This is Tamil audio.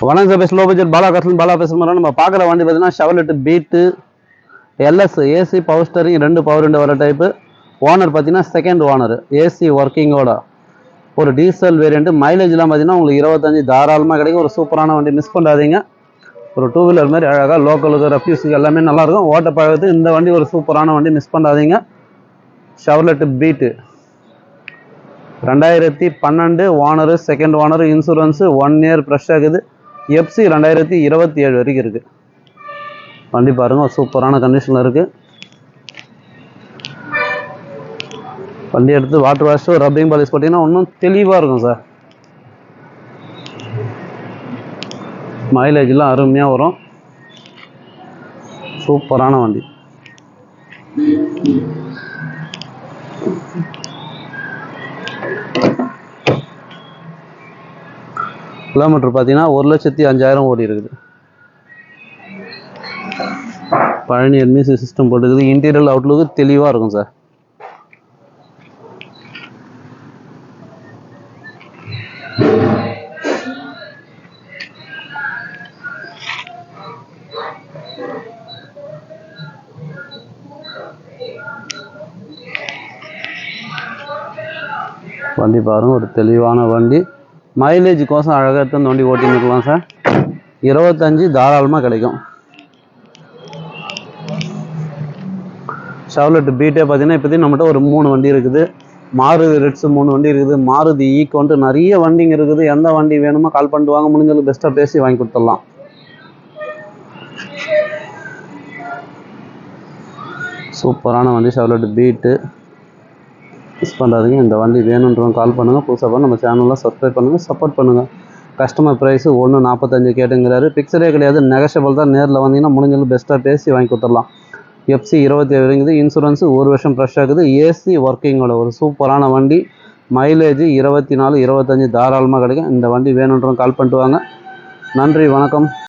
வணக்கம் sir, best low budget Bala கஸ்டன் பாலா பேசுகிறோம். நம்ம பார்க்குற வண்டி பார்த்தீங்கன்னா Chevrolet Beat LS AC power steering 2 power window வர டைப்பு. ஓனர் பார்த்தீங்கன்னா செகண்ட் ஓனர், ஏசி ஒர்க்கிங்கோட ஒரு டீசல் வேரியண்ட்டு. மைலேஜ்லாம் பார்த்தீங்கன்னா உங்களுக்கு 25 தாராளமாக கிடைக்கும். ஒரு சூப்பரான வண்டி, மிஸ் பண்ணாதீங்க. ஒரு 2 வீலர் மாதிரி அழகாக லோக்கலுக்கு ரெஃப்யூஸுக்கு எல்லாமே நல்லாயிருக்கும். ஓட்ட பழகத்துக்கு இந்த வண்டி ஒரு சூப்பரான வண்டி, மிஸ் பண்ணாதீங்க. Chevrolet Beat 2012 owner, second owner, insurance 1 year fresh ஆகுது. எஃப்சி 2027 வரைக்கும் இருக்குது. வண்டி பாருங்கள், சூப்பரான கண்டிஷனில் இருக்குது. வண்டி எடுத்து வாட்டர் வாஷ் ரப்பிங் பாலிஷ் போட்டிங்கன்னா இன்னும் தெளிவாக இருக்கும் சார். மைலேஜ்லாம் அருமையாக வரும். சூப்பரான வண்டி. கிலோமீட்டர் பார்த்தீங்கன்னா 1,05,000 ஓடி இருக்குது. பழனி எல்மிசி சிஸ்டம் போட்டுக்குது. இன்டீரியல் அவுட்லுக்கு தெளிவாக இருக்கும் சார். வண்டி பாருங்கள், ஒரு தெளிவான வண்டி. மைலேஜ் கோசம் அழகாக எடுத்து அந்த வண்டி ஓட்டின்னு இருக்கலாம் சார். 25 தாராளமாக கிடைக்கும். ஷெவர்லெட் பீட்டே பார்த்தீங்கன்னா இப்போதைக்கு நம்மகிட்ட ஒரு 3 வண்டி இருக்குது. மாருதி ரெட்ஸு 3 வண்டி இருக்குது. மாருதி ஈக்கோன்ட்டு நிறைய வண்டிங்க இருக்குது. எந்த வண்டி வேணுமோ கால் பண்ணிட்டு வாங்க, முடிஞ்சளவுக்கு பெஸ்ட்டாக பேசி வாங்கி கொடுத்துடலாம். சூப்பரான வண்டி ஷெவர்லெட் பீட்டு, மிஸ் பண்ணுறாதீங்க. இந்த வண்டி வேணுன்றவங்க கால் பண்ணுங்கள். புதுசாக நம்ம சேனலில் சப்ஸ்கிரைப் பண்ணுங்கள், சப்போர்ட் பண்ணுங்கள். Customer price 1,45 கேட்டுங்கிறாரு. பிக்சரே கிடையாது, நெகஷியபிள் தான். நேரில் வந்தீங்கன்னா முடிஞ்சளவுக்கு பெஸ்ட்டாக பேசி வாங்கி கொடுத்துடலாம். எஃப்சி 27 இருக்குது. இன்சூரன்ஸு 1 வருஷம் ஃப்ரெஷ் ஆகுது. ஏசி ஒர்க்கிங்கோட ஒரு சூப்பரான வண்டி. மைலேஜ் 24, 25 தாராளமாக கிடைக்கும். இந்த வண்டி வேணுன்றவங்க கால் பண்ணிட்டு வாங்க. நன்றி, வணக்கம்.